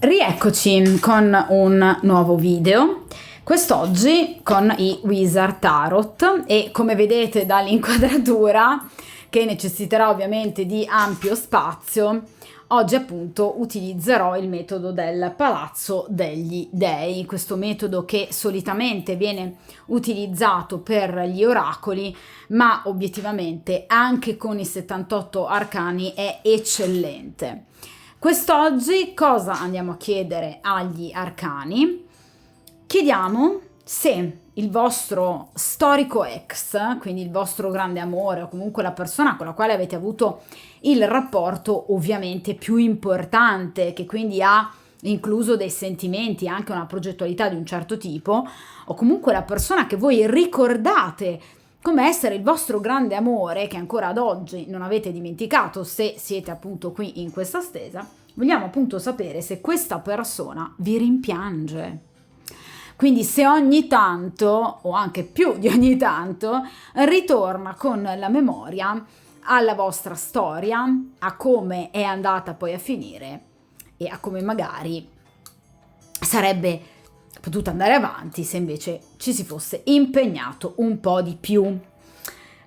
Rieccoci con un nuovo video, quest'oggi con i Wizard Tarot, e come vedete dall'inquadratura, che necessiterà ovviamente di ampio spazio, oggi appunto utilizzerò il metodo del Palazzo degli Dei, questo metodo che solitamente viene utilizzato per gli oracoli, ma obiettivamente anche con i 78 arcani è eccellente. Quest'oggi cosa andiamo a chiedere agli arcani? Chiediamo se il vostro storico ex, quindi il vostro grande amore o comunque la persona con la quale avete avuto il rapporto ovviamente più importante, che quindi ha incluso dei sentimenti, anche una progettualità di un certo tipo, o comunque la persona che voi ricordate come essere il vostro grande amore, che ancora ad oggi non avete dimenticato se siete appunto qui in questa stesa, vogliamo appunto sapere se questa persona vi rimpiange. Quindi se ogni tanto, o anche più di ogni tanto, ritorna con la memoria alla vostra storia, a come è andata poi a finire e a come magari sarebbe potuto andare avanti se invece ci si fosse impegnato un po' di più.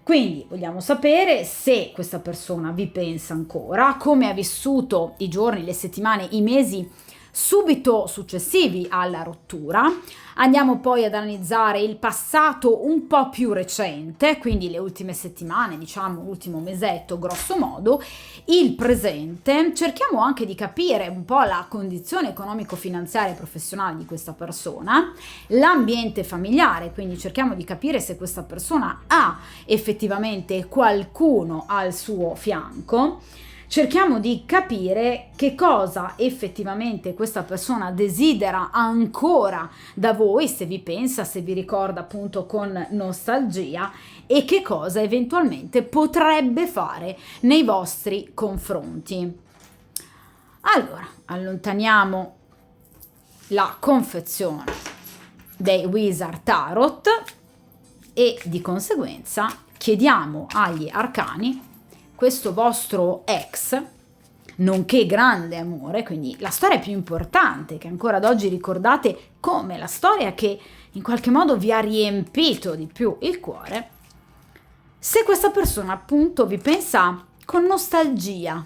Quindi vogliamo sapere se questa persona vi pensa ancora, come ha vissuto i giorni, le settimane, i mesi subito successivi alla rottura. Andiamo poi ad analizzare il passato un po' più recente, quindi le ultime settimane, diciamo l'ultimo mesetto grosso modo, il presente. Cerchiamo anche di capire un po' la condizione economico-finanziaria e professionale di questa persona, l'ambiente familiare, quindi cerchiamo di capire se questa persona ha effettivamente qualcuno al suo fianco. Cerchiamo di capire che cosa effettivamente questa persona desidera ancora da voi, se vi pensa, se vi ricorda appunto con nostalgia, e che cosa eventualmente potrebbe fare nei vostri confronti. Allora, allontaniamo la confezione dei Wizard Tarot e di conseguenza chiediamo agli arcani questo vostro ex, nonché grande amore, quindi la storia più importante che ancora ad oggi ricordate come la storia che in qualche modo vi ha riempito di più il cuore, se questa persona appunto vi pensa con nostalgia,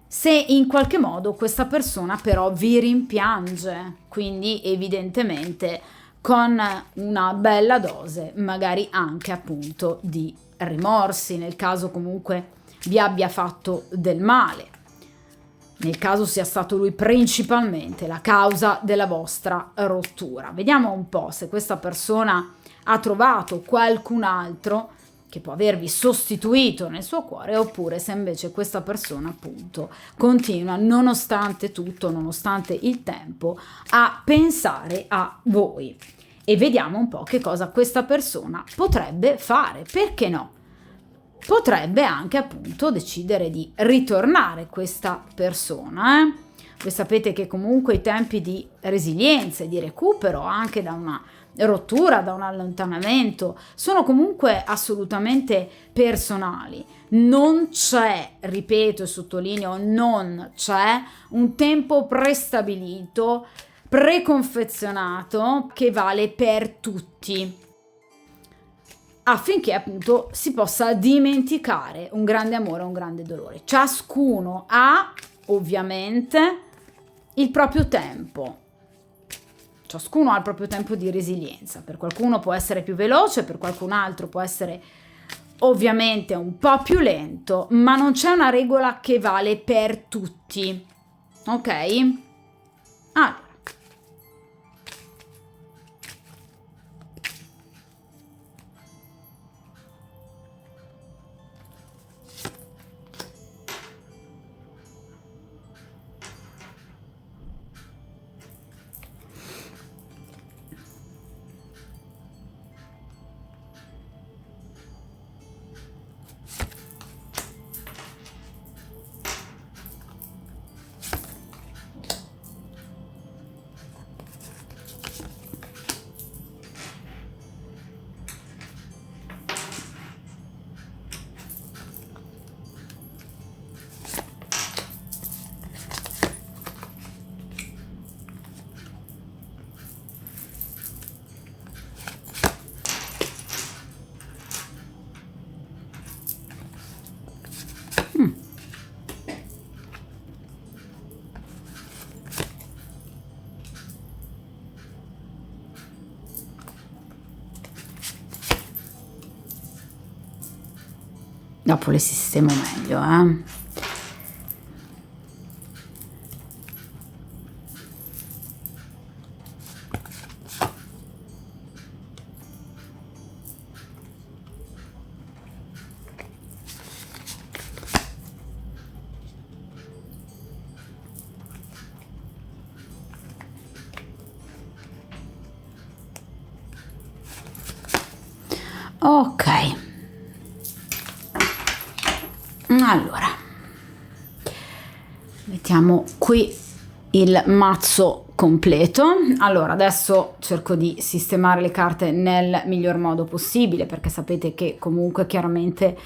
se in qualche modo questa persona però vi rimpiange, quindi evidentemente con una bella dose magari anche appunto di rimorsi, nel caso comunque vi abbia fatto del male, nel caso sia stato lui principalmente la causa della vostra rottura. Vediamo un po' se questa persona ha trovato qualcun altro che può avervi sostituito nel suo cuore, oppure se invece questa persona appunto continua, nonostante tutto, nonostante il tempo, a pensare a voi. E vediamo un po' che cosa questa persona potrebbe fare. Perché no? Potrebbe anche appunto decidere di ritornare questa persona. Voi sapete che comunque i tempi di resilienza e di recupero anche da una rottura, da un allontanamento, sono comunque assolutamente personali. Non c'è, ripeto e sottolineo, non c'è un tempo prestabilito, preconfezionato, che vale per tutti, affinché appunto si possa dimenticare un grande amore, un grande dolore. Ciascuno ha ovviamente il proprio tempo. Ciascuno ha il proprio tempo di resilienza. Per qualcuno può essere più veloce, per qualcun altro può essere ovviamente un po' più lento, ma non c'è una regola che vale per tutti. Ok? Allora, Dopo le sistemo meglio, eh. Ok, allora mettiamo qui il mazzo completo. Allora adesso cerco di sistemare le carte nel miglior modo possibile, perché sapete che comunque chiaramente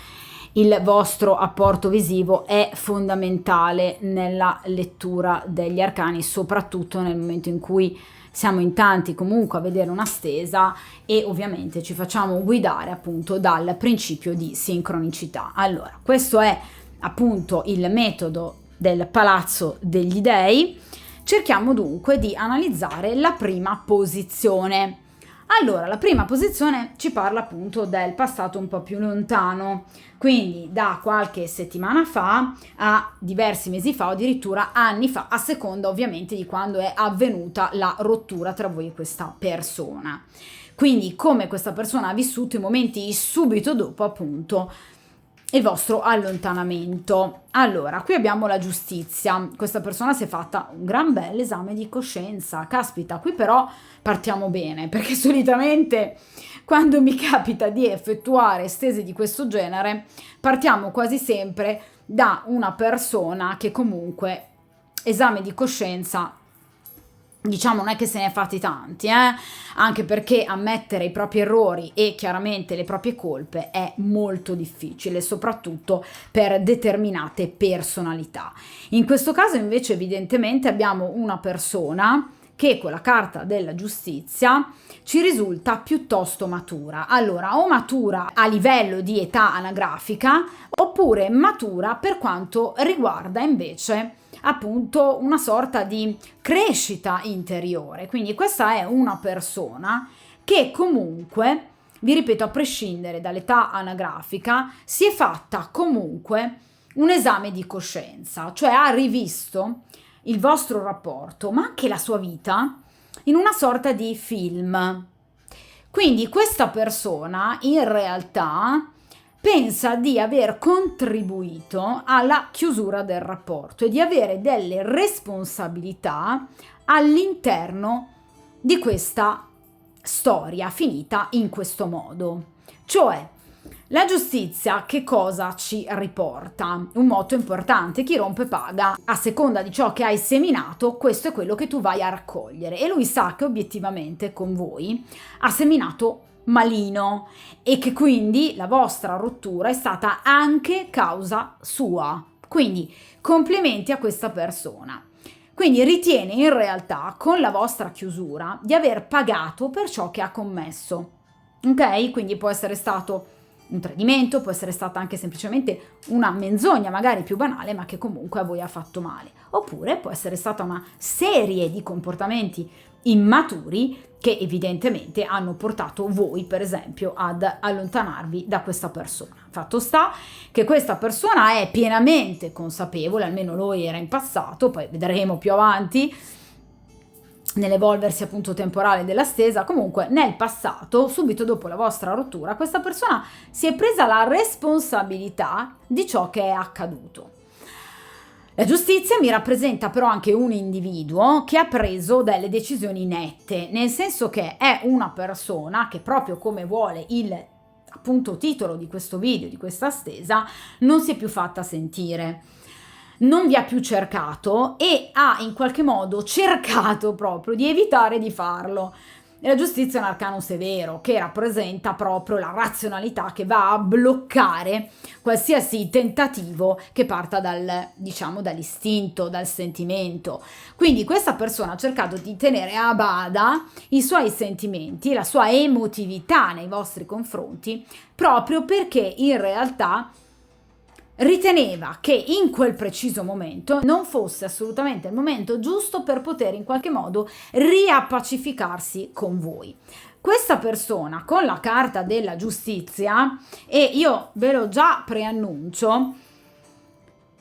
il vostro apporto visivo è fondamentale nella lettura degli arcani, soprattutto nel momento in cui siamo in tanti comunque a vedere una stesa e ovviamente ci facciamo guidare appunto dal principio di sincronicità. Allora, questo è appunto il metodo del Palazzo degli Dei. Cerchiamo dunque di analizzare la prima posizione. Allora, la prima posizione ci parla appunto del passato un po' più lontano, quindi da qualche settimana fa a diversi mesi fa o addirittura anni fa, a seconda ovviamente di quando è avvenuta la rottura tra voi e questa persona. Quindi come questa persona ha vissuto i momenti subito dopo appunto il vostro allontanamento. Allora, qui abbiamo la giustizia. Questa persona si è fatta un gran bel esame di coscienza. Caspita, qui però partiamo bene, perché solitamente quando mi capita di effettuare stese di questo genere, partiamo quasi sempre da una persona che comunque esame di coscienza, diciamo, non è che se ne è fatti tanti, anche perché ammettere i propri errori e chiaramente le proprie colpe è molto difficile, soprattutto per determinate personalità. In questo caso invece evidentemente abbiamo una persona che con la carta della giustizia ci risulta piuttosto matura. Allora, o matura a livello di età anagrafica, oppure matura per quanto riguarda invece appunto una sorta di crescita interiore. Quindi questa è una persona che comunque, vi ripeto, a prescindere dall'età anagrafica, si è fatta comunque un esame di coscienza, cioè ha rivisto il vostro rapporto, ma anche la sua vita, in una sorta di film. Quindi questa persona in realtà pensa di aver contribuito alla chiusura del rapporto e di avere delle responsabilità all'interno di questa storia finita in questo modo. Cioè, la giustizia che cosa ci riporta? Un motto importante: chi rompe paga. A seconda di ciò che hai seminato, questo è quello che tu vai a raccogliere. E lui sa che obiettivamente con voi ha seminato malino e che quindi la vostra rottura è stata anche causa sua. Quindi complimenti a questa persona. Quindi ritiene in realtà con la vostra chiusura di aver pagato per ciò che ha commesso. Ok? Quindi può essere stato un tradimento, può essere stata anche semplicemente una menzogna, magari più banale, ma che comunque a voi ha fatto male. Oppure può essere stata una serie di comportamenti immaturi che evidentemente hanno portato voi, per esempio, ad allontanarvi da questa persona. Fatto sta che questa persona è pienamente consapevole, almeno lo era in passato, poi vedremo più avanti, nell'evolversi appunto temporale della stesa. Comunque nel passato, subito dopo la vostra rottura, questa persona si è presa la responsabilità di ciò che è accaduto. La giustizia mi rappresenta però anche un individuo che ha preso delle decisioni nette, nel senso che è una persona che, proprio come vuole il appunto titolo di questo video, di questa stesa, non si è più fatta sentire. Non vi ha più cercato e ha in qualche modo cercato proprio di evitare di farlo. E la giustizia è un arcano severo che rappresenta proprio la razionalità che va a bloccare qualsiasi tentativo che parta dall'istinto, dal sentimento. Quindi questa persona ha cercato di tenere a bada i suoi sentimenti, la sua emotività nei vostri confronti, proprio perché in realtà riteneva che in quel preciso momento non fosse assolutamente il momento giusto per poter in qualche modo riappacificarsi con voi. Questa persona con la carta della giustizia, e io ve lo già preannuncio,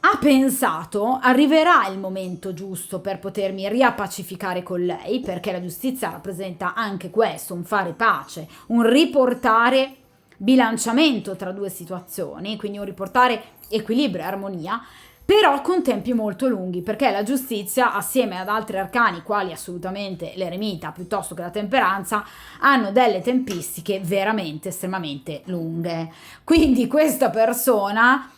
ha pensato arriverà il momento giusto per potermi riappacificare con lei, perché la giustizia rappresenta anche questo, un fare pace, un riportare bilanciamento tra due situazioni, quindi un riportare equilibrio e armonia, però con tempi molto lunghi, perché la giustizia, assieme ad altri arcani quali assolutamente l'eremita piuttosto che la temperanza, hanno delle tempistiche veramente estremamente lunghe. Quindi questa persona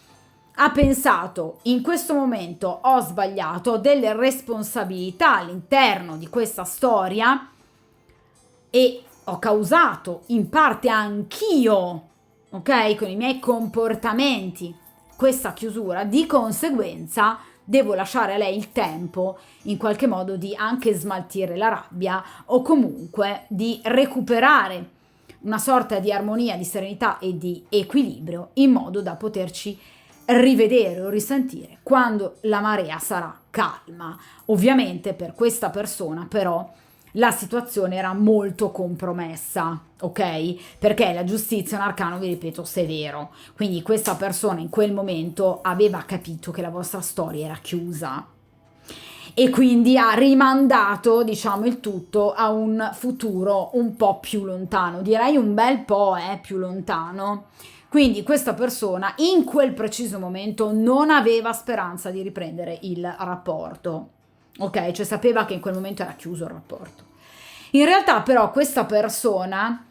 ha pensato: in questo momento ho sbagliato, ho delle responsabilità all'interno di questa storia e ho causato in parte anch'io, ok, con i miei comportamenti questa chiusura, di conseguenza devo lasciare a lei il tempo in qualche modo di anche smaltire la rabbia o comunque di recuperare una sorta di armonia, di serenità e di equilibrio in modo da poterci rivedere o risentire quando la marea sarà calma. Ovviamente per questa persona però la situazione era molto compromessa, ok? Perché la giustizia è un arcano, vi ripeto, severo. Quindi questa persona in quel momento aveva capito che la vostra storia era chiusa e quindi ha rimandato, diciamo, il tutto a un futuro un po' più lontano, direi un bel po' più lontano. Quindi questa persona in quel preciso momento non aveva speranza di riprendere il rapporto, ok? Cioè sapeva che in quel momento era chiuso il rapporto. In realtà però questa persona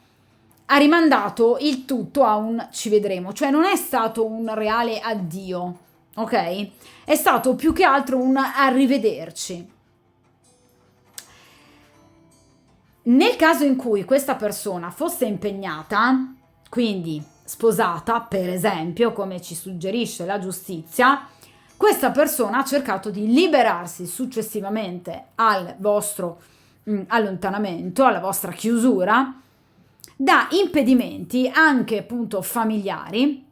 ha rimandato il tutto a un ci vedremo, cioè non è stato un reale addio, ok? È stato più che altro un arrivederci. Nel caso in cui questa persona fosse impegnata, quindi sposata, per esempio, come ci suggerisce la giustizia, questa persona ha cercato di liberarsi successivamente al vostro allontanamento, alla vostra chiusura, da impedimenti anche appunto familiari,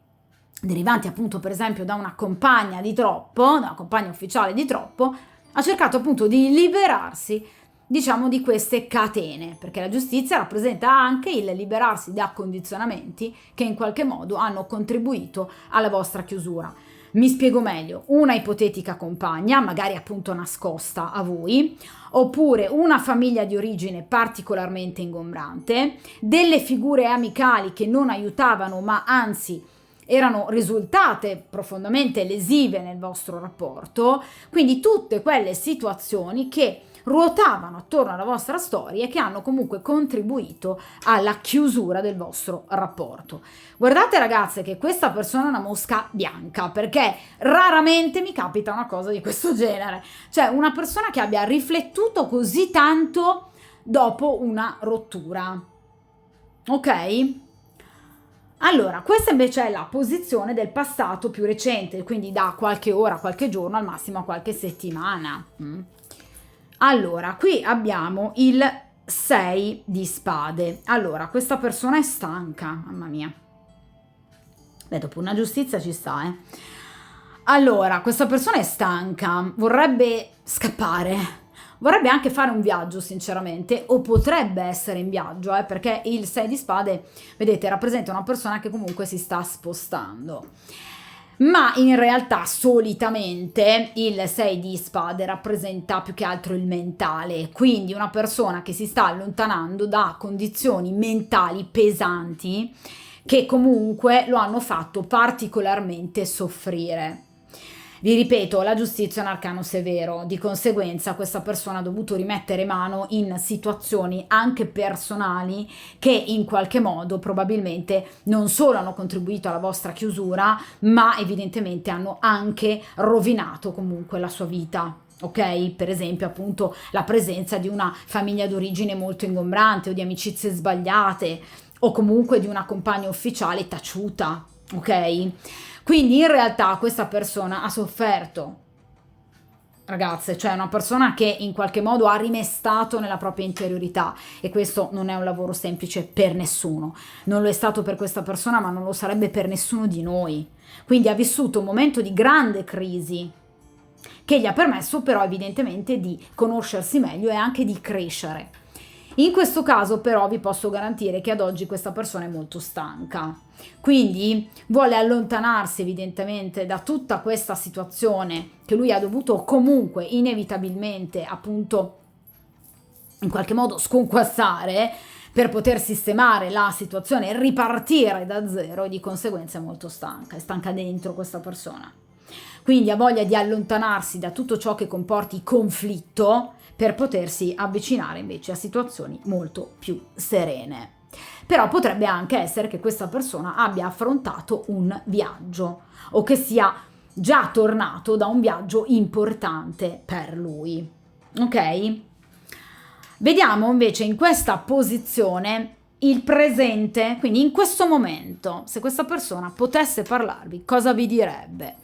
derivanti appunto per esempio da una compagna di troppo, da una compagna ufficiale di troppo, ha cercato appunto di liberarsi, diciamo, di queste catene, perché la giustizia rappresenta anche il liberarsi da condizionamenti che in qualche modo hanno contribuito alla vostra chiusura. Mi spiego meglio: una ipotetica compagna, magari appunto nascosta a voi, oppure una famiglia di origine particolarmente ingombrante, delle figure amicali che non aiutavano ma anzi erano risultate profondamente lesive nel vostro rapporto, quindi tutte quelle situazioni che ruotavano attorno alla vostra storia e che hanno comunque contribuito alla chiusura del vostro rapporto. Guardate ragazze che questa persona è una mosca bianca, perché raramente mi capita una cosa di questo genere, cioè una persona che abbia riflettuto così tanto dopo una rottura, ok? Allora, questa invece è la posizione del passato più recente, quindi da qualche ora, qualche giorno, al massimo a qualche settimana. Allora, qui abbiamo il 6 di spade. Allora, questa persona è stanca, mamma mia. Beh, dopo una giustizia ci sta, Allora, questa persona è stanca, vorrebbe scappare, vorrebbe anche fare un viaggio, sinceramente, o potrebbe essere in viaggio, perché il 6 di spade, vedete, rappresenta una persona che comunque si sta spostando. Ma in realtà solitamente il 6 di spade rappresenta più che altro il mentale, quindi una persona che si sta allontanando da condizioni mentali pesanti che comunque lo hanno fatto particolarmente soffrire. Vi ripeto, la giustizia è un arcano severo, di conseguenza questa persona ha dovuto rimettere mano in situazioni anche personali che in qualche modo probabilmente non solo hanno contribuito alla vostra chiusura, ma evidentemente hanno anche rovinato comunque la sua vita. Ok? Per esempio appunto la presenza di una famiglia d'origine molto ingombrante o di amicizie sbagliate o comunque di una compagna ufficiale taciuta, ok? Quindi in realtà questa persona ha sofferto, ragazze, cioè una persona che in qualche modo ha rimestato nella propria interiorità, e questo non è un lavoro semplice per nessuno. Non lo è stato per questa persona, ma non lo sarebbe per nessuno di noi. Quindi ha vissuto un momento di grande crisi che gli ha permesso però evidentemente di conoscersi meglio e anche di crescere. In questo caso però vi posso garantire che ad oggi questa persona è molto stanca, quindi vuole allontanarsi evidentemente da tutta questa situazione che lui ha dovuto comunque inevitabilmente appunto in qualche modo sconquassare per poter sistemare la situazione e ripartire da zero, e di conseguenza è molto stanca, è stanca dentro questa persona. Quindi ha voglia di allontanarsi da tutto ciò che comporti conflitto per potersi avvicinare invece a situazioni molto più serene. Però potrebbe anche essere che questa persona abbia affrontato un viaggio o che sia già tornato da un viaggio importante per lui. Ok? Vediamo invece in questa posizione il presente, quindi in questo momento, se questa persona potesse parlarvi, cosa vi direbbe?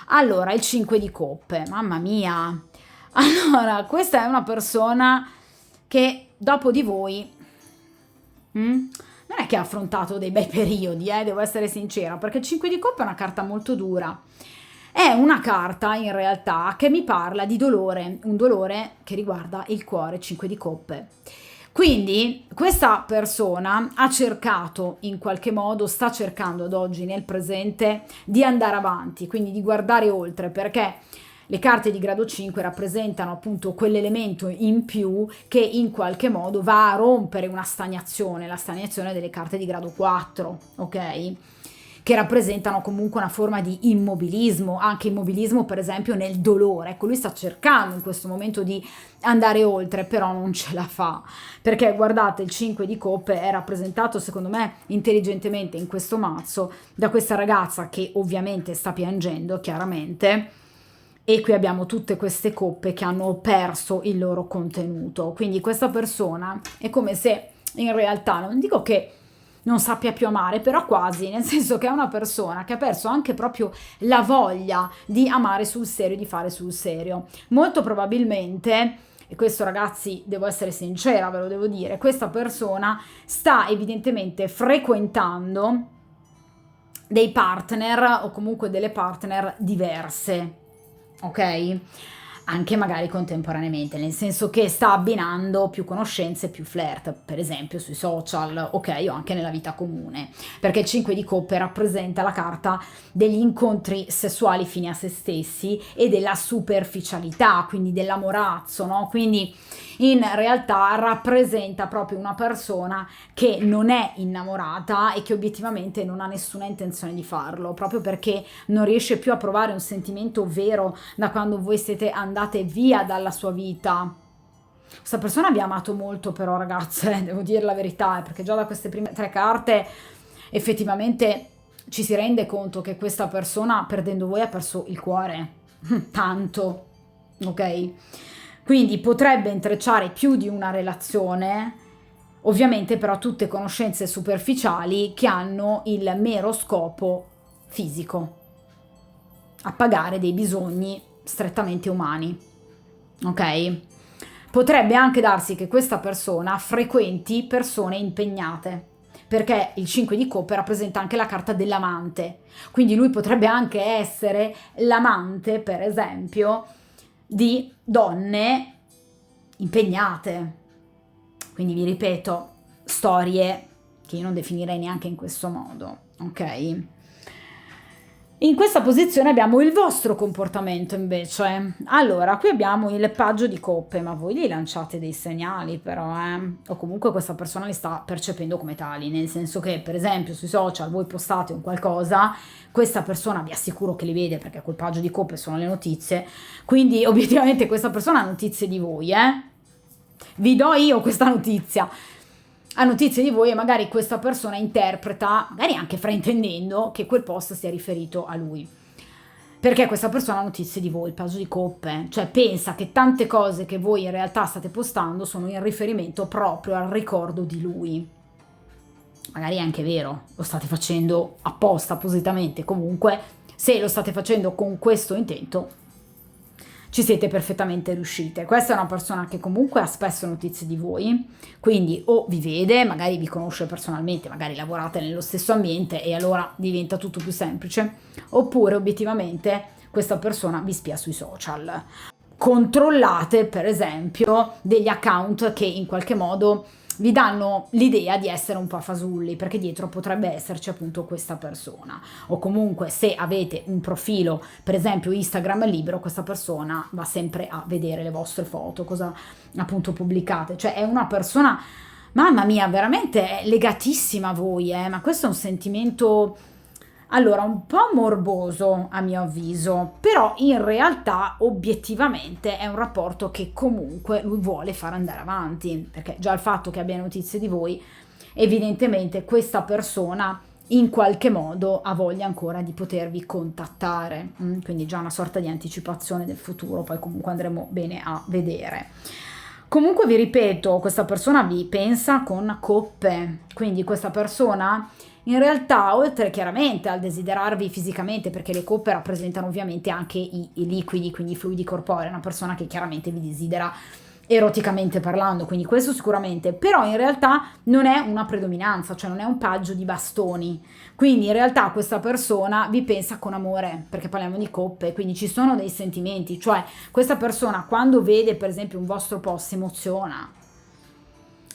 Allora, il 5 di coppe, mamma mia. Allora, questa è una persona che dopo di voi non è che ha affrontato dei bei periodi, devo essere sincera, perché il 5 di coppe è una carta molto dura. È una carta in realtà che mi parla di dolore, un dolore che riguarda il cuore, 5 di coppe. Quindi questa persona ha cercato in qualche modo, sta cercando ad oggi nel presente di andare avanti, quindi di guardare oltre, perché le carte di grado 5 rappresentano appunto quell'elemento in più che in qualche modo va a rompere una stagnazione, la stagnazione delle carte di grado 4, ok? Che rappresentano comunque una forma di immobilismo, anche immobilismo per esempio nel dolore. Ecco, lui sta cercando in questo momento di andare oltre, però non ce la fa, perché guardate, il 5 di coppe è rappresentato secondo me intelligentemente in questo mazzo da questa ragazza che ovviamente sta piangendo, chiaramente, e qui abbiamo tutte queste coppe che hanno perso il loro contenuto. Quindi questa persona è come se in realtà, non dico che non sappia più amare, però quasi, nel senso che è una persona che ha perso anche proprio la voglia di amare sul serio, di fare sul serio. Molto probabilmente, e questo ragazzi devo essere sincera, ve lo devo dire, questa persona sta evidentemente frequentando dei partner o comunque delle partner diverse, ok? Anche magari contemporaneamente, nel senso che sta abbinando più conoscenze, più flirt, per esempio sui social, ok, o anche nella vita comune, perché il 5 di coppe rappresenta la carta degli incontri sessuali fini a se stessi e della superficialità, quindi dell'amorazzo, no? Quindi in realtà rappresenta proprio una persona che non è innamorata e che obiettivamente non ha nessuna intenzione di farlo, proprio perché non riesce più a provare un sentimento vero da quando voi siete andate via dalla sua vita. Questa persona vi ha amato molto però, ragazze, devo dire la verità, perché già da queste prime 3 carte effettivamente ci si rende conto che questa persona, perdendo voi, ha perso il cuore tanto, ok? Quindi potrebbe intrecciare più di una relazione, ovviamente però tutte conoscenze superficiali che hanno il mero scopo fisico, appagare dei bisogni strettamente umani, ok? Potrebbe anche darsi che questa persona frequenti persone impegnate, perché il 5 di coppe rappresenta anche la carta dell'amante, quindi lui potrebbe anche essere l'amante, per esempio, di donne impegnate. Quindi vi ripeto, storie che io non definirei neanche in questo modo, ok? In questa posizione abbiamo il vostro comportamento invece. Allora, qui abbiamo il paggio di coppe, ma voi gli lanciate dei segnali però, o comunque questa persona li sta percependo come tali, nel senso che per esempio sui social voi postate un qualcosa, questa persona vi assicuro che li vede perché col paggio di coppe sono le notizie, quindi obiettivamente questa persona ha notizie di voi, vi do io questa notizia. Ha notizie di voi e magari questa persona interpreta, magari anche fraintendendo, che quel post sia riferito a lui. Perché questa persona ha notizie di voi, il paggio di coppe, cioè pensa che tante cose che voi in realtà state postando sono in riferimento proprio al ricordo di lui. Magari è anche vero, lo state facendo apposta, appositamente, comunque se lo state facendo con questo intento, ci siete perfettamente riuscite. Questa è una persona che comunque ha spesso notizie di voi, quindi o vi vede, magari vi conosce personalmente, magari lavorate nello stesso ambiente e allora diventa tutto più semplice, oppure obiettivamente questa persona vi spia sui social. Controllate per esempio degli account che in qualche modo vi danno l'idea di essere un po' fasulli, perché dietro potrebbe esserci appunto questa persona, o comunque se avete un profilo per esempio Instagram libero, questa persona va sempre a vedere le vostre foto, cosa appunto pubblicate, cioè è una persona, mamma mia, veramente legatissima a voi, ma questo è un sentimento, allora, un po' morboso a mio avviso, però in realtà obiettivamente è un rapporto che comunque lui vuole far andare avanti, perché già il fatto che abbia notizie di voi, evidentemente questa persona in qualche modo ha voglia ancora di potervi contattare, quindi già una sorta di anticipazione del futuro, poi comunque andremo bene a vedere. Comunque vi ripeto, questa persona vi pensa con coppe, quindi questa persona in realtà, oltre chiaramente al desiderarvi fisicamente, perché le coppe rappresentano ovviamente anche i liquidi, quindi i fluidi corporei, una persona che chiaramente vi desidera eroticamente parlando, quindi questo sicuramente, però in realtà non è una predominanza, cioè non è un paggio di bastoni, quindi in realtà questa persona vi pensa con amore, perché parliamo di coppe, quindi ci sono dei sentimenti, cioè questa persona quando vede per esempio un vostro post si emoziona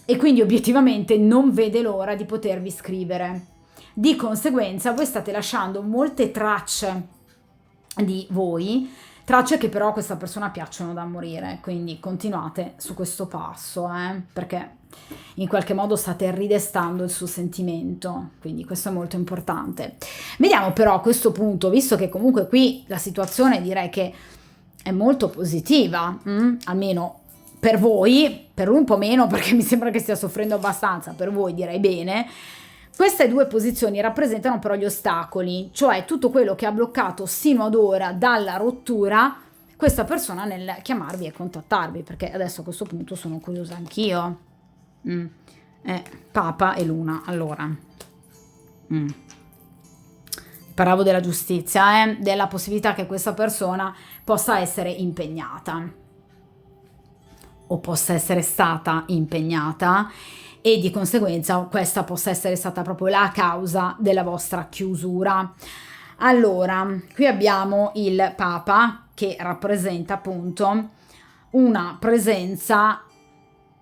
e quindi obiettivamente non vede l'ora di potervi scrivere. Di conseguenza voi state lasciando molte tracce di voi, tracce che però a questa persona piacciono da morire, quindi continuate su questo passo, perché in qualche modo state ridestando il suo sentimento, quindi questo è molto importante. Vediamo però a questo punto, visto che comunque qui la situazione direi che è molto positiva, almeno per voi, per lui un po' meno perché mi sembra che stia soffrendo abbastanza, per voi direi bene. Queste due posizioni rappresentano però gli ostacoli, cioè tutto quello che ha bloccato sino ad ora dalla rottura questa persona nel chiamarvi e contattarvi, perché adesso a questo punto sono curiosa anch'io. Papa e Luna, allora. Parlavo della giustizia, della possibilità che questa persona possa essere impegnata o possa essere stata impegnata e di conseguenza questa possa essere stata proprio la causa della vostra chiusura. Allora, qui abbiamo il Papa che rappresenta appunto una presenza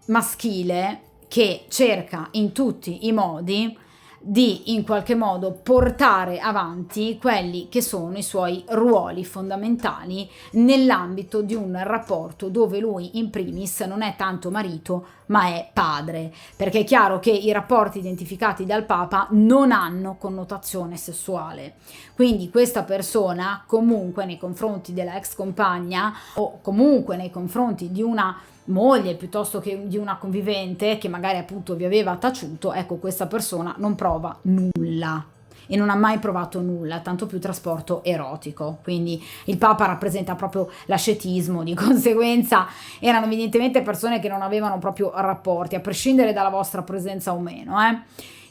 maschile che cerca in tutti i modi di in qualche modo portare avanti quelli che sono i suoi ruoli fondamentali nell'ambito di un rapporto dove lui in primis non è tanto marito ma è padre, perché è chiaro che i rapporti identificati dal Papa non hanno connotazione sessuale, quindi questa persona comunque nei confronti della ex compagna o comunque nei confronti di una moglie piuttosto che di una convivente che magari appunto vi aveva taciuto, ecco questa persona non prova nulla e non ha mai provato nulla, tanto più trasporto erotico, quindi il Papa rappresenta proprio l'ascetismo, di conseguenza erano evidentemente persone che non avevano proprio rapporti, a prescindere dalla vostra presenza o meno,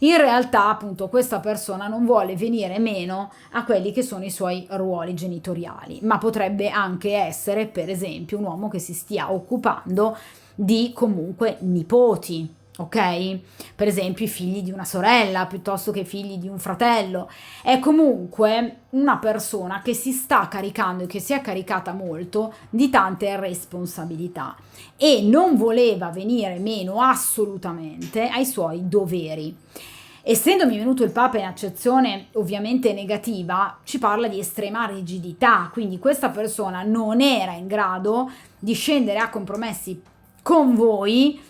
In realtà appunto questa persona non vuole venire meno a quelli che sono i suoi ruoli genitoriali, ma potrebbe anche essere per esempio un uomo che si stia occupando di comunque nipoti, ok? Per esempio i figli di una sorella piuttosto che i figli di un fratello. È comunque una persona che si sta caricando e che si è caricata molto di tante responsabilità e non voleva venire meno assolutamente ai suoi doveri. Essendomi venuto il Papa in accezione ovviamente negativa, ci parla di estrema rigidità, quindi questa persona non era in grado di scendere a compromessi con voi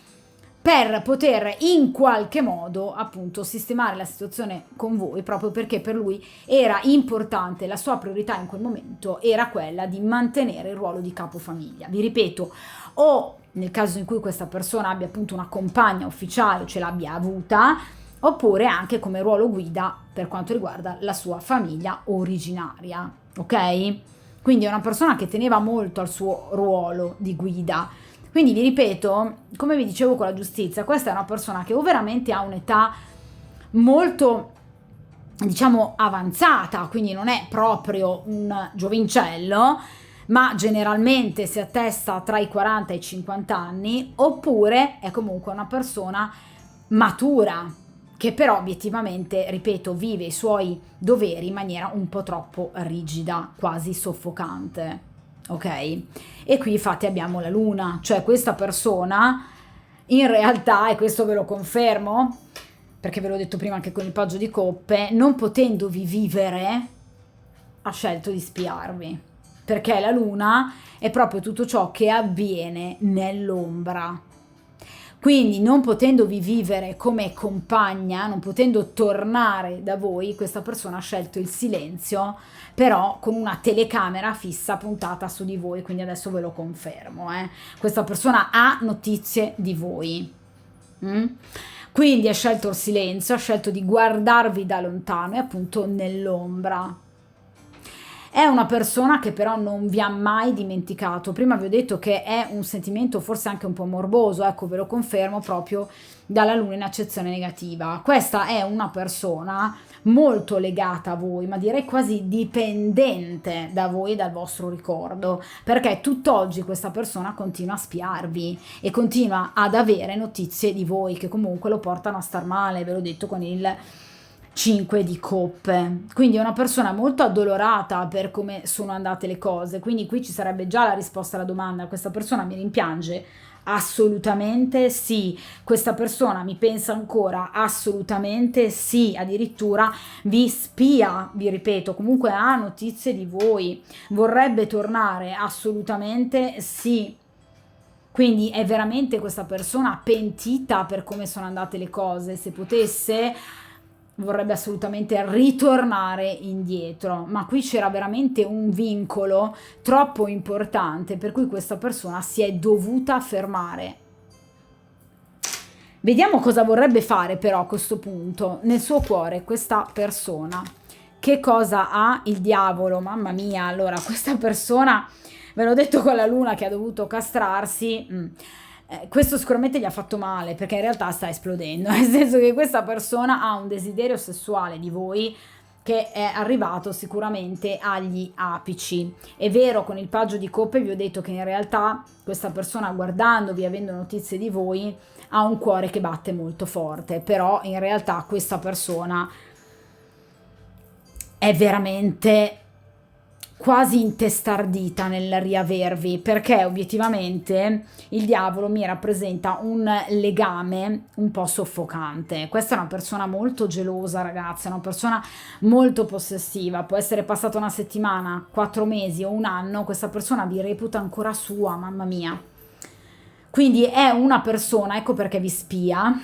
per poter in qualche modo appunto sistemare la situazione con voi, proprio perché per lui era importante, la sua priorità in quel momento era quella di mantenere il ruolo di capofamiglia. Vi ripeto, o nel caso in cui questa persona abbia appunto una compagna ufficiale, ce l'abbia avuta, oppure anche come ruolo guida per quanto riguarda la sua famiglia originaria, ok? Quindi è una persona che teneva molto al suo ruolo di guida. Quindi vi ripeto, come vi dicevo con la giustizia, questa è una persona che o veramente ha un'età molto, diciamo, avanzata, quindi non è proprio un giovincello, ma generalmente si attesta tra i 40 e i 50 anni, oppure è comunque una persona matura, che però obiettivamente, ripeto, vive i suoi doveri in maniera un po' troppo rigida, quasi soffocante, ok? E qui infatti abbiamo la luna, cioè questa persona in realtà, e questo ve lo confermo, perché ve l'ho detto prima anche con il paggio di coppe, non potendovi vivere, ha scelto di spiarvi, perché la luna è proprio tutto ciò che avviene nell'ombra. Quindi non potendovi vivere come compagna, non potendo tornare da voi, questa persona ha scelto il silenzio, però con una telecamera fissa puntata su di voi, quindi adesso ve lo confermo. Questa persona ha notizie di voi. Quindi ha scelto il silenzio, ha scelto di guardarvi da lontano e appunto nell'ombra. È una persona che però non vi ha mai dimenticato. Prima vi ho detto che è un sentimento forse anche un po' morboso, ecco, ve lo confermo proprio dalla luna in accezione negativa. Questa è una persona molto legata a voi, ma direi quasi dipendente da voi e dal vostro ricordo, perché tutt'oggi questa persona continua a spiarvi e continua ad avere notizie di voi che comunque lo portano a star male, ve l'ho detto con il 5 di coppe, quindi è una persona molto addolorata per come sono andate le cose, quindi qui ci sarebbe già la risposta alla domanda: questa persona mi rimpiange? Assolutamente sì. Questa persona mi pensa ancora? Assolutamente sì. Addirittura vi spia, vi ripeto, comunque ha notizie di voi, vorrebbe tornare? Assolutamente sì. Quindi è veramente questa persona pentita per come sono andate le cose. Se potesse vorrebbe assolutamente ritornare indietro, ma qui c'era veramente un vincolo troppo importante per cui questa persona si è dovuta fermare. Vediamo cosa vorrebbe fare però a questo punto nel suo cuore questa persona. Che cosa ha il diavolo? Mamma mia, allora questa persona, ve l'ho detto con la luna che ha dovuto castrarsi, questo sicuramente gli ha fatto male perché in realtà sta esplodendo, nel senso che questa persona ha un desiderio sessuale di voi che è arrivato sicuramente agli apici. È vero, con il paggio di coppe vi ho detto che in realtà questa persona, guardandovi, avendo notizie di voi, ha un cuore che batte molto forte, però in realtà questa persona è veramente quasi intestardita nel riavervi, perché obiettivamente il diavolo mi rappresenta un legame un po' soffocante. Questa è una persona molto gelosa, ragazzi, è una persona molto possessiva. Può essere passata una settimana, 4 mesi o un anno, questa persona vi reputa ancora sua, mamma mia. Quindi è una persona, ecco perché vi spia,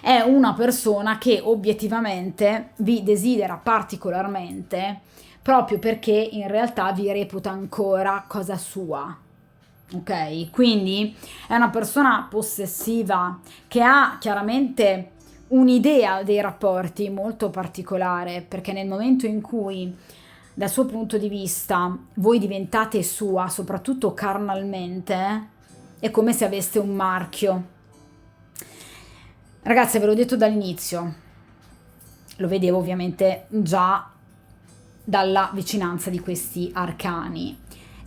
è una persona che obiettivamente vi desidera particolarmente, proprio perché in realtà vi reputa ancora cosa sua. Ok? Quindi è una persona possessiva che ha chiaramente un'idea dei rapporti molto particolare, perché nel momento in cui dal suo punto di vista voi diventate sua, soprattutto carnalmente, è come se aveste un marchio. Ragazzi, ve l'ho detto dall'inizio, lo vedevo ovviamente già dalla vicinanza di questi arcani.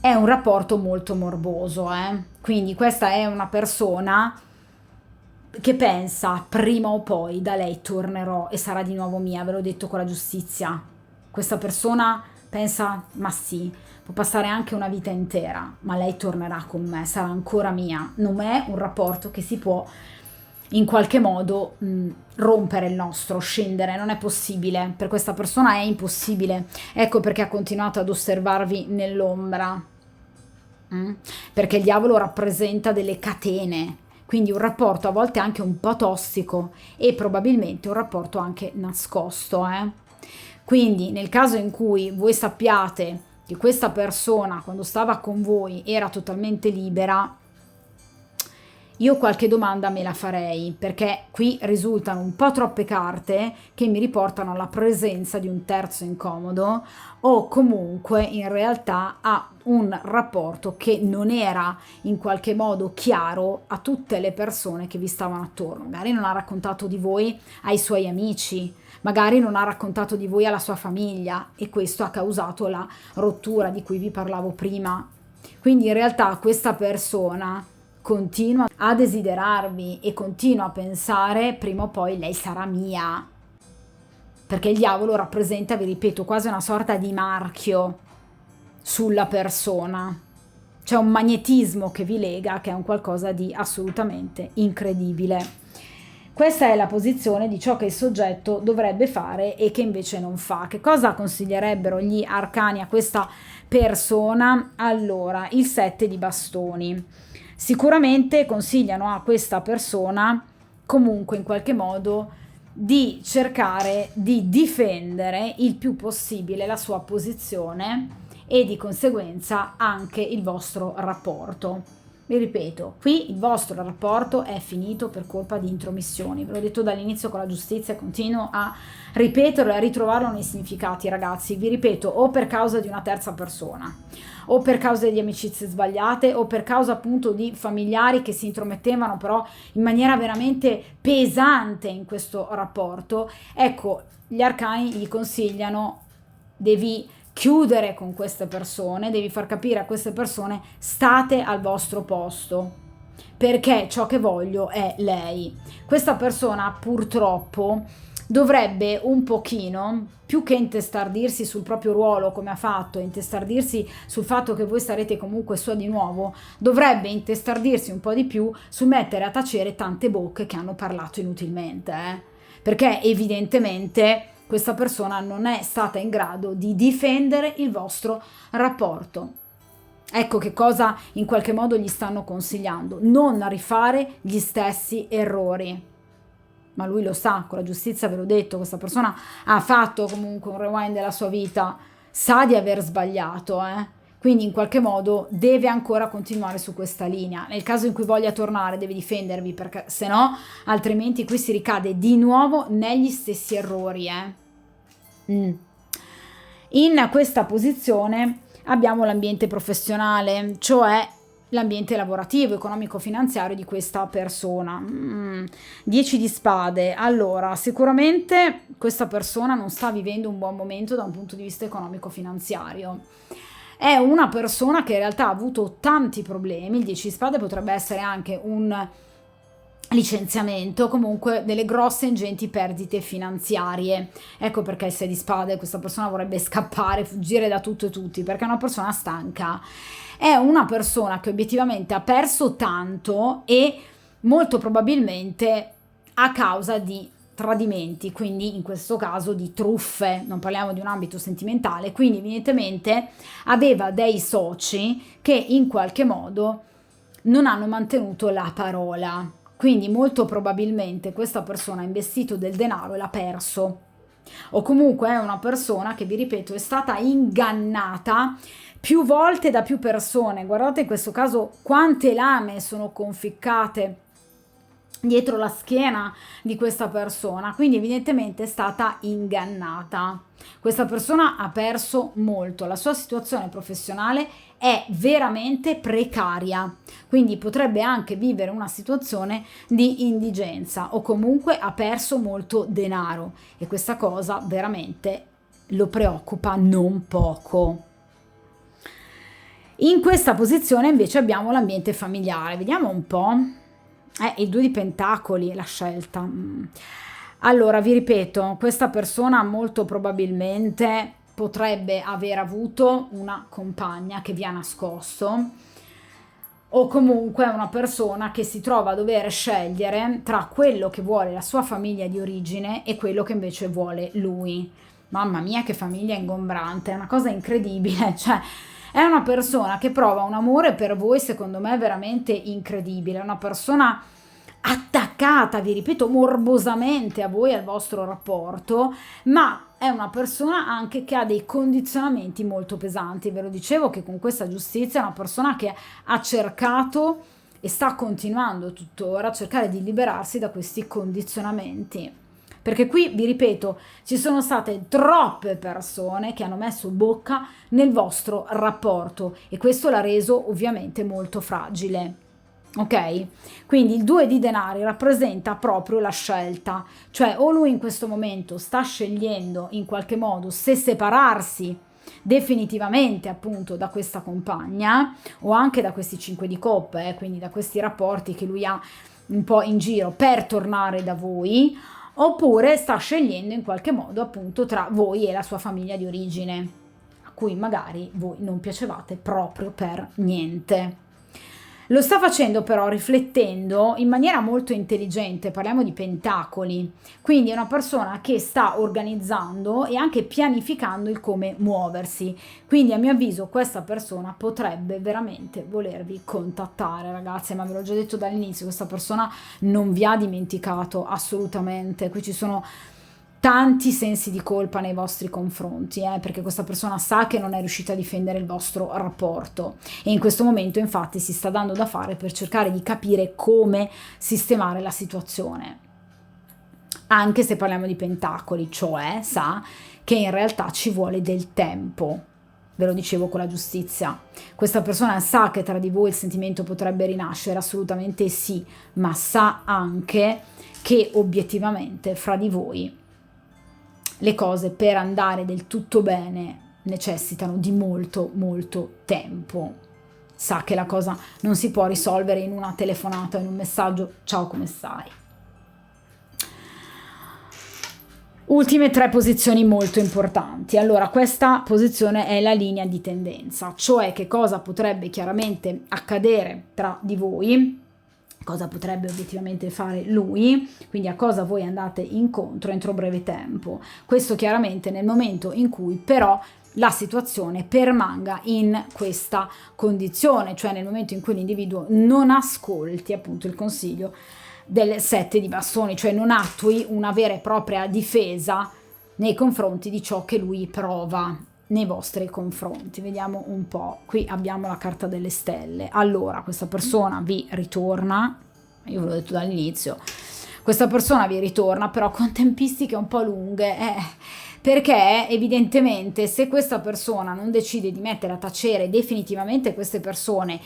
È un rapporto molto morboso, quindi questa è una persona che pensa prima o poi da lei tornerò e sarà di nuovo mia, ve l'ho detto con la giustizia. Questa persona pensa, ma sì, può passare anche una vita intera, ma lei tornerà con me, sarà ancora mia. Non è un rapporto che si può in qualche modo rompere il nostro, scendere, non è possibile. Per questa persona è impossibile. Ecco perché ha continuato ad osservarvi nell'ombra, perché il diavolo rappresenta delle catene, quindi un rapporto a volte anche un po' tossico e probabilmente un rapporto anche nascosto. Quindi nel caso in cui voi sappiate che questa persona quando stava con voi era totalmente libera, io qualche domanda me la farei, perché qui risultano un po' troppe carte che mi riportano alla presenza di un terzo incomodo o comunque in realtà a un rapporto che non era in qualche modo chiaro a tutte le persone che vi stavano attorno. Magari non ha raccontato di voi ai suoi amici, magari non ha raccontato di voi alla sua famiglia e questo ha causato la rottura di cui vi parlavo prima. Quindi in realtà questa persona continua a desiderarvi e continua a pensare prima o poi lei sarà mia, perché il diavolo rappresenta, vi ripeto, quasi una sorta di marchio sulla persona. C'è un magnetismo che vi lega, che è un qualcosa di assolutamente incredibile. Questa è la posizione di ciò che il soggetto dovrebbe fare e che invece non fa. Che cosa consiglierebbero gli arcani a questa persona? Allora, il 7 di bastoni. Sicuramente consigliano a questa persona comunque in qualche modo di cercare di difendere il più possibile la sua posizione e di conseguenza anche il vostro rapporto. Vi ripeto, qui il vostro rapporto è finito per colpa di intromissioni, ve l'ho detto dall'inizio con la giustizia e continuo a ripeterlo e a ritrovarlo nei significati, ragazzi. Vi ripeto, o per causa di una terza persona, o per causa di amicizie sbagliate, o per causa appunto di familiari che si intromettevano però in maniera veramente pesante in questo rapporto. Ecco, gli arcani gli consigliano: devi chiudere con queste persone, devi far capire a queste persone: state al vostro posto, perché ciò che voglio è lei. Questa persona purtroppo dovrebbe un pochino, più che intestardirsi sul proprio ruolo come ha fatto, intestardirsi sul fatto che voi sarete comunque sua di nuovo, dovrebbe intestardirsi un po' di più sul mettere a tacere tante bocche che hanno parlato inutilmente, perché evidentemente questa persona non è stata in grado di difendere il vostro rapporto. Ecco che cosa in qualche modo gli stanno consigliando: non rifare gli stessi errori. Ma lui lo sa, con la giustizia ve l'ho detto, questa persona ha fatto comunque un rewind della sua vita, sa di aver sbagliato, quindi in qualche modo deve ancora continuare su questa linea. Nel caso in cui voglia tornare deve difendervi, perché se no altrimenti qui si ricade di nuovo negli stessi errori. In questa posizione abbiamo l'ambiente professionale, cioè l'ambiente lavorativo, economico-finanziario di questa persona. 10 di spade. Allora, sicuramente questa persona non sta vivendo un buon momento da un punto di vista economico-finanziario. È una persona che in realtà ha avuto tanti problemi. Il 10 di spade potrebbe essere anche un licenziamento, comunque delle grosse ingenti perdite finanziarie. Ecco perché il 6 di spade, questa persona vorrebbe scappare, fuggire da tutto e tutti, perché è una persona stanca. È una persona che obiettivamente ha perso tanto e molto probabilmente a causa di tradimenti, quindi in questo caso di truffe, non parliamo di un ambito sentimentale, quindi evidentemente aveva dei soci che in qualche modo non hanno mantenuto la parola, quindi molto probabilmente questa persona ha investito del denaro e l'ha perso, o comunque è una persona che, vi ripeto, è stata ingannata più volte da più persone. Guardate in questo caso quante lame sono conficcate dietro la schiena di questa persona, quindi evidentemente è stata ingannata. Questa persona ha perso molto, la sua situazione professionale è veramente precaria, quindi potrebbe anche vivere una situazione di indigenza o comunque ha perso molto denaro e questa cosa veramente lo preoccupa non poco. In questa posizione invece abbiamo l'ambiente familiare, vediamo un po'. Il 2 di pentacoli, la scelta. Allora, vi ripeto, questa persona molto probabilmente potrebbe aver avuto una compagna che vi ha nascosto, o comunque una persona che si trova a dover scegliere tra quello che vuole la sua famiglia di origine e quello che invece vuole lui. Mamma mia, che famiglia ingombrante, è una cosa incredibile, cioè è una persona che prova un amore per voi, secondo me, veramente incredibile. È una persona attaccata, vi ripeto, morbosamente a voi, al vostro rapporto, ma è una persona anche che ha dei condizionamenti molto pesanti. Ve lo dicevo che con questa giustizia è una persona che ha cercato e sta continuando tuttora a cercare di liberarsi da questi condizionamenti. Perché qui, vi ripeto, ci sono state troppe persone che hanno messo bocca nel vostro rapporto e questo l'ha reso ovviamente molto fragile. ok? Quindi il 2 di denari rappresenta proprio la scelta, cioè o lui in questo momento sta scegliendo in qualche modo se separarsi definitivamente appunto da questa compagna o anche da questi 5 di coppe, quindi da questi rapporti che lui ha un po' in giro per tornare da voi, oppure sta scegliendo in qualche modo appunto tra voi e la sua famiglia di origine, a cui magari voi non piacevate proprio per niente. Lo sta facendo però riflettendo in maniera molto intelligente, parliamo di pentacoli, quindi è una persona che sta organizzando e anche pianificando il come muoversi, quindi a mio avviso questa persona potrebbe veramente volervi contattare, ragazze, ma ve l'ho già detto dall'inizio, questa persona non vi ha dimenticato assolutamente, qui ci sono tanti sensi di colpa nei vostri confronti, perché questa persona sa che non è riuscita a difendere il vostro rapporto e in questo momento infatti si sta dando da fare per cercare di capire come sistemare la situazione, anche se parliamo di pentacoli, cioè sa che in realtà ci vuole del tempo. Ve lo dicevo con la giustizia, questa persona sa che tra di voi il sentimento potrebbe rinascere, assolutamente sì, ma sa anche che obiettivamente fra di voi le cose per andare del tutto bene necessitano di molto tempo. Sa che la cosa non si può risolvere in una telefonata, in un messaggio ciao come stai. Ultime 3 posizioni molto importanti. Allora, questa posizione è la linea di tendenza, cioè che cosa potrebbe chiaramente accadere tra di voi, cosa potrebbe obiettivamente fare lui, quindi a cosa voi andate incontro entro breve tempo. Questo chiaramente nel momento in cui però la situazione permanga in questa condizione, cioè nel momento in cui l'individuo non ascolti appunto il consiglio del 7 di bastoni, cioè non attui una vera e propria difesa nei confronti di ciò che lui prova nei vostri confronti. Vediamo un po', qui abbiamo la carta delle stelle. Allora, questa persona vi ritorna, io ve l'ho detto dall'inizio, questa persona vi ritorna però con tempistiche un po' lunghe, perché evidentemente se questa persona non decide di mettere a tacere definitivamente queste persone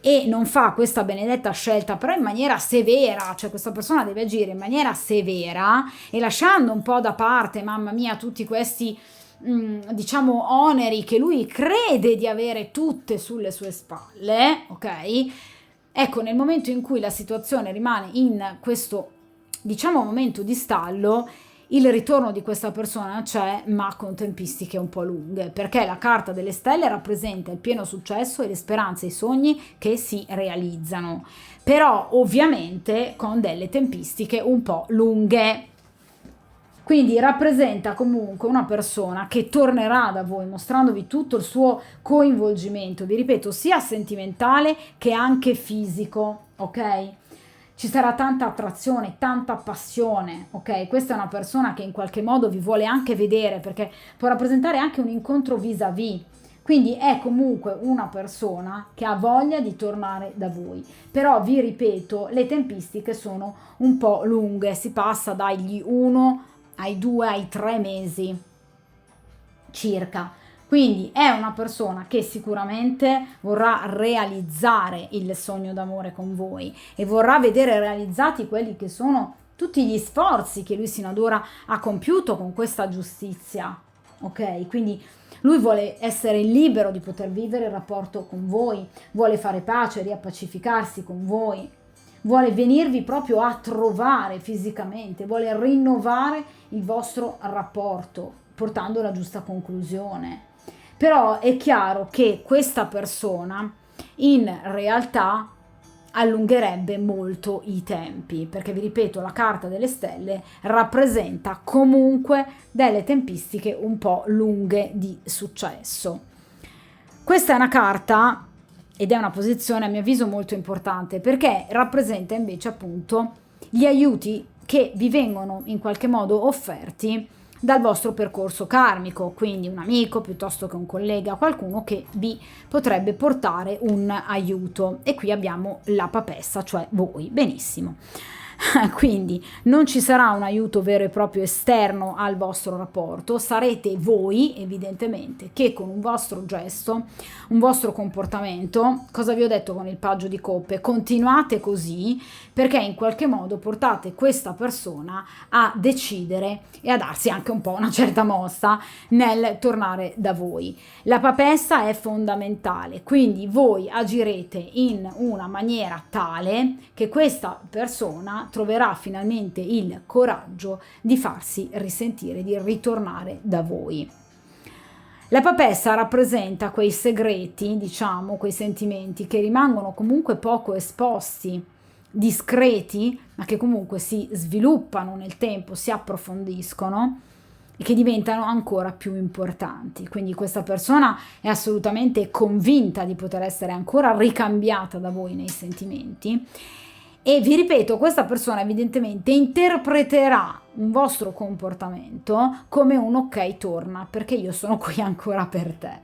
e non fa questa benedetta scelta però in maniera severa, cioè questa persona deve agire in maniera severa e lasciando un po' da parte, mamma mia, tutti questi diciamo oneri che lui crede di avere tutte sulle sue spalle, ok? Ecco, nel momento in cui la situazione rimane in questo diciamo momento di stallo, il ritorno di questa persona c'è, ma con tempistiche un po' lunghe, perché la carta delle stelle rappresenta il pieno successo e le speranze e i sogni che si realizzano, però ovviamente con delle tempistiche un po' lunghe. Quindi rappresenta comunque una persona che tornerà da voi mostrandovi tutto il suo coinvolgimento, vi ripeto, sia sentimentale che anche fisico, ok? Ci sarà tanta attrazione, tanta passione, ok? Questa è una persona che in qualche modo vi vuole anche vedere, perché può rappresentare anche un incontro vis-à-vis. Quindi è comunque una persona che ha voglia di tornare da voi. Però vi ripeto, le tempistiche sono un po' lunghe, si passa dagli 1 ai 2 ai 3 mesi circa. Quindi è una persona che sicuramente vorrà realizzare il sogno d'amore con voi e vorrà vedere realizzati quelli che sono tutti gli sforzi che lui sino ad ora ha compiuto con questa giustizia, ok? Quindi lui vuole essere libero di poter vivere il rapporto con voi, vuole fare pace, riappacificarsi con voi, vuole venirvi proprio a trovare fisicamente, vuole rinnovare il vostro rapporto, portando alla giusta conclusione. Però è chiaro che questa persona in realtà allungherebbe molto i tempi, perché vi ripeto, la carta delle stelle rappresenta comunque delle tempistiche un po' lunghe di successo. Questa è una carta ed è una posizione a mio avviso molto importante, perché rappresenta invece appunto gli aiuti che vi vengono in qualche modo offerti dal vostro percorso karmico, quindi un amico piuttosto che un collega, qualcuno che vi potrebbe portare un aiuto. E qui abbiamo la papessa, cioè voi. Benissimo. Quindi non ci sarà un aiuto vero e proprio esterno al vostro rapporto, sarete voi evidentemente che con un vostro gesto, un vostro comportamento, cosa vi ho detto con il paggio di coppe, continuate così perché in qualche modo portate questa persona a decidere e a darsi anche un po' una certa mossa nel tornare da voi. La papessa è fondamentale, quindi voi agirete in una maniera tale che questa persona troverà finalmente il coraggio di farsi risentire, di ritornare da voi. La papessa rappresenta quei segreti, diciamo, quei sentimenti che rimangono comunque poco esposti, discreti, ma che comunque si sviluppano nel tempo, si approfondiscono e che diventano ancora più importanti. Quindi questa persona è assolutamente convinta di poter essere ancora ricambiata da voi nei sentimenti. E vi ripeto, questa persona evidentemente interpreterà un vostro comportamento come un ok, torna, perché io sono qui ancora per te.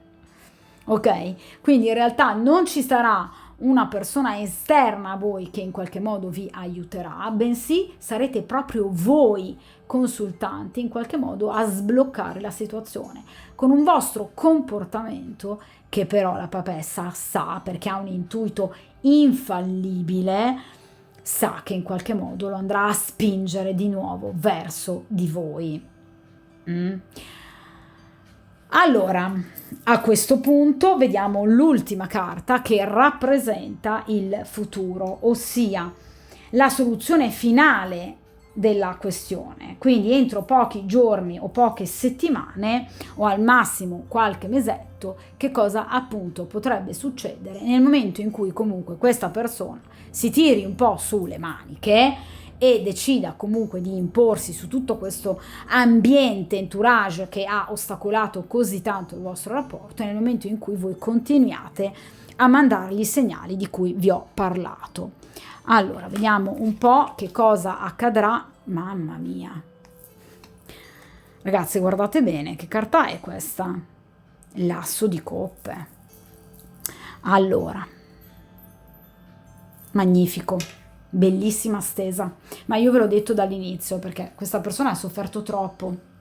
Ok? Quindi in realtà non ci sarà una persona esterna a voi che in qualche modo vi aiuterà, bensì sarete proprio voi consultanti in qualche modo a sbloccare la situazione con un vostro comportamento che però la papessa sa, perché ha un intuito infallibile, sa che in qualche modo lo andrà a spingere di nuovo verso di voi. Allora, a questo punto vediamo l'ultima carta che rappresenta il futuro, ossia la soluzione finale della questione. Quindi entro pochi giorni o poche settimane o al massimo qualche mesetto, che cosa appunto potrebbe succedere nel momento in cui comunque questa persona si tiri un po' sulle maniche e decida comunque di imporsi su tutto questo ambiente, entourage che ha ostacolato così tanto il vostro rapporto, nel momento in cui voi continuate a mandargli i segnali di cui vi ho parlato. Allora, vediamo un po' che cosa accadrà. Mamma mia. Ragazzi, guardate bene, che carta è questa? L'asso di coppe. Allora, magnifico, bellissima stesa, ma io ve l'ho detto dall'inizio perché questa persona ha sofferto troppo.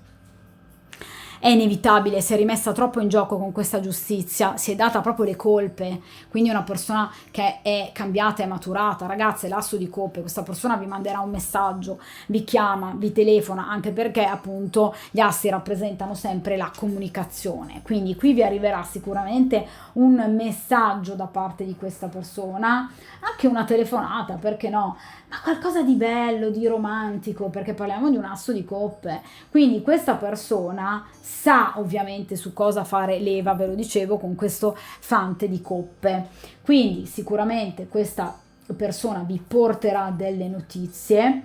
È inevitabile, si è rimessa troppo in gioco con questa giustizia, si è data proprio le colpe, quindi è una persona che è cambiata, è maturata. Ragazze, l'asso di coppe, questa persona vi manderà un messaggio, vi chiama, vi telefona, anche perché appunto gli assi rappresentano sempre la comunicazione, quindi qui vi arriverà sicuramente un messaggio da parte di questa persona, anche una telefonata, perché no? Ma qualcosa di bello, di romantico, perché parliamo di un asso di coppe, quindi questa persona sa ovviamente su cosa fare leva, ve lo dicevo, con questo fante di coppe, quindi sicuramente questa persona vi porterà delle notizie,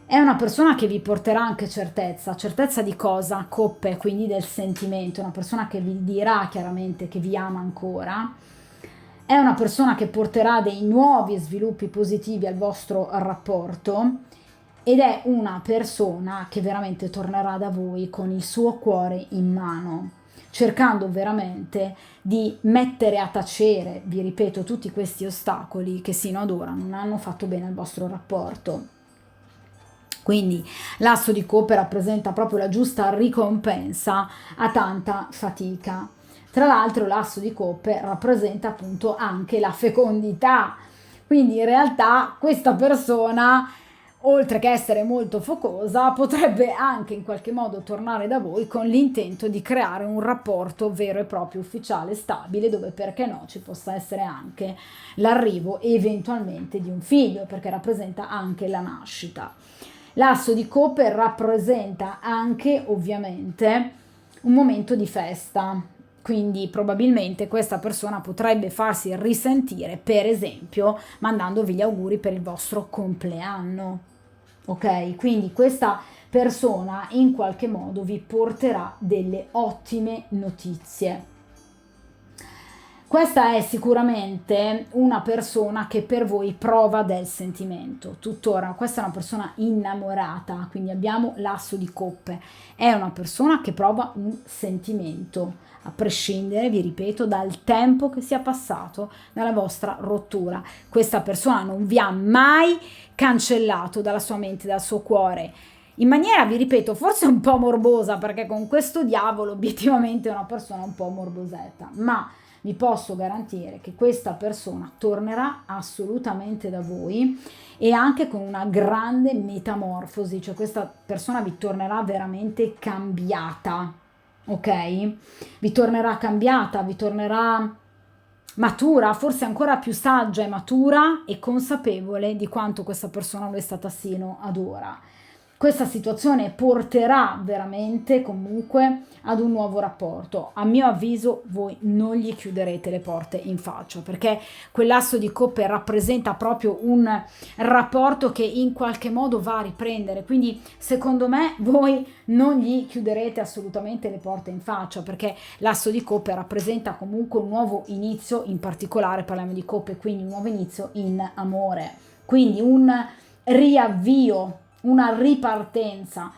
è una persona che vi porterà anche certezza di cosa? Coppe, quindi del sentimento, una persona che vi dirà chiaramente che vi ama ancora, è una persona che porterà dei nuovi sviluppi positivi al vostro rapporto ed è una persona che veramente tornerà da voi con il suo cuore in mano, cercando veramente di mettere a tacere, vi ripeto, tutti questi ostacoli che sino ad ora non hanno fatto bene al vostro rapporto. Quindi l'asso di coppe rappresenta proprio la giusta ricompensa a tanta fatica. Tra l'altro l'asso di coppe rappresenta appunto anche la fecondità, quindi in realtà questa persona, oltre che essere molto focosa, potrebbe anche in qualche modo tornare da voi con l'intento di creare un rapporto vero e proprio ufficiale, stabile, dove perché no ci possa essere anche l'arrivo eventualmente di un figlio, perché rappresenta anche la nascita. L'asso di coppe rappresenta anche ovviamente un momento di festa, quindi probabilmente questa persona potrebbe farsi risentire, per esempio, mandandovi gli auguri per il vostro compleanno. Ok? Quindi questa persona in qualche modo vi porterà delle ottime notizie. Questa è sicuramente una persona che per voi prova del sentimento, tuttora questa è una persona innamorata, quindi abbiamo l'asso di coppe, è una persona che prova un sentimento, a prescindere, vi ripeto, dal tempo che sia passato dalla vostra rottura. Questa persona non vi ha mai cancellato dalla sua mente, dal suo cuore, in maniera, vi ripeto, forse un po' morbosa, perché con questo diavolo obiettivamente è una persona un po' morbosetta, ma vi posso garantire che questa persona tornerà assolutamente da voi e anche con una grande metamorfosi, cioè questa persona vi tornerà veramente cambiata, ok? Vi tornerà cambiata, vi tornerà matura, forse ancora più saggia e matura e consapevole di quanto questa persona lo è stata sino ad ora. Questa situazione porterà veramente comunque ad un nuovo rapporto. A mio avviso voi non gli chiuderete le porte in faccia, perché quell'asso di coppe rappresenta proprio un rapporto che in qualche modo va a riprendere, quindi secondo me voi non gli chiuderete assolutamente le porte in faccia, perché l'asso di coppe rappresenta comunque un nuovo inizio, in particolare parliamo di coppe, quindi un nuovo inizio in amore, quindi un riavvio, una ripartenza.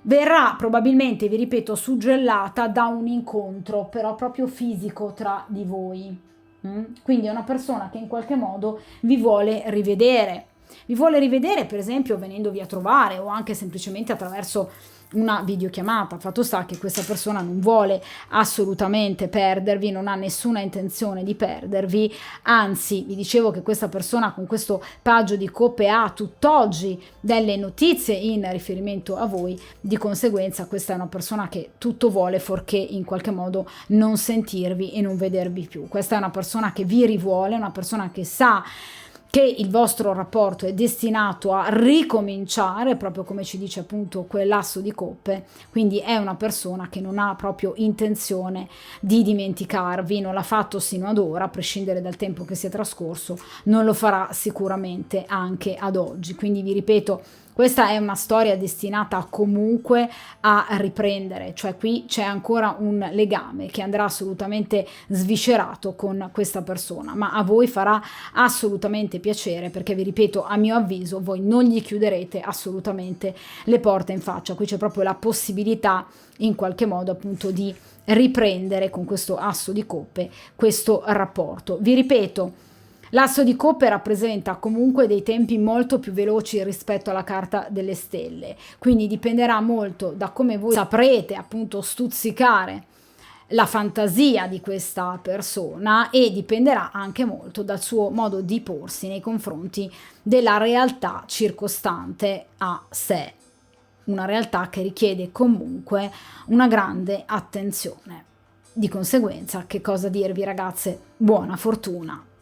Verrà probabilmente, vi ripeto, suggellata da un incontro però proprio fisico tra di voi. Quindi è una persona che in qualche modo vi vuole rivedere per esempio venendovi a trovare o anche semplicemente attraverso una videochiamata. Fatto sta che questa persona non vuole assolutamente perdervi, non ha nessuna intenzione di perdervi, anzi vi dicevo che questa persona con questo paggio di coppe ha tutt'oggi delle notizie in riferimento a voi, di conseguenza questa è una persona che tutto vuole fuorché in qualche modo non sentirvi e non vedervi più. Questa è una persona che vi rivuole, una persona che sa che il vostro rapporto è destinato a ricominciare, proprio come ci dice appunto quell'asso di coppe, quindi è una persona che non ha proprio intenzione di dimenticarvi, non l'ha fatto sino ad ora, a prescindere dal tempo che sia trascorso, non lo farà sicuramente anche ad oggi, quindi vi ripeto, questa è una storia destinata comunque a riprendere, cioè qui c'è ancora un legame che andrà assolutamente sviscerato con questa persona, ma a voi farà assolutamente piacere perché vi ripeto, a mio avviso voi non gli chiuderete assolutamente le porte in faccia, qui c'è proprio la possibilità in qualche modo appunto di riprendere con questo asso di coppe questo rapporto. Vi ripeto, l'asso di coppe rappresenta comunque dei tempi molto più veloci rispetto alla carta delle stelle, quindi dipenderà molto da come voi saprete appunto stuzzicare la fantasia di questa persona e dipenderà anche molto dal suo modo di porsi nei confronti della realtà circostante a sé, una realtà che richiede comunque una grande attenzione. Di conseguenza, che cosa dirvi ragazze? Buona fortuna!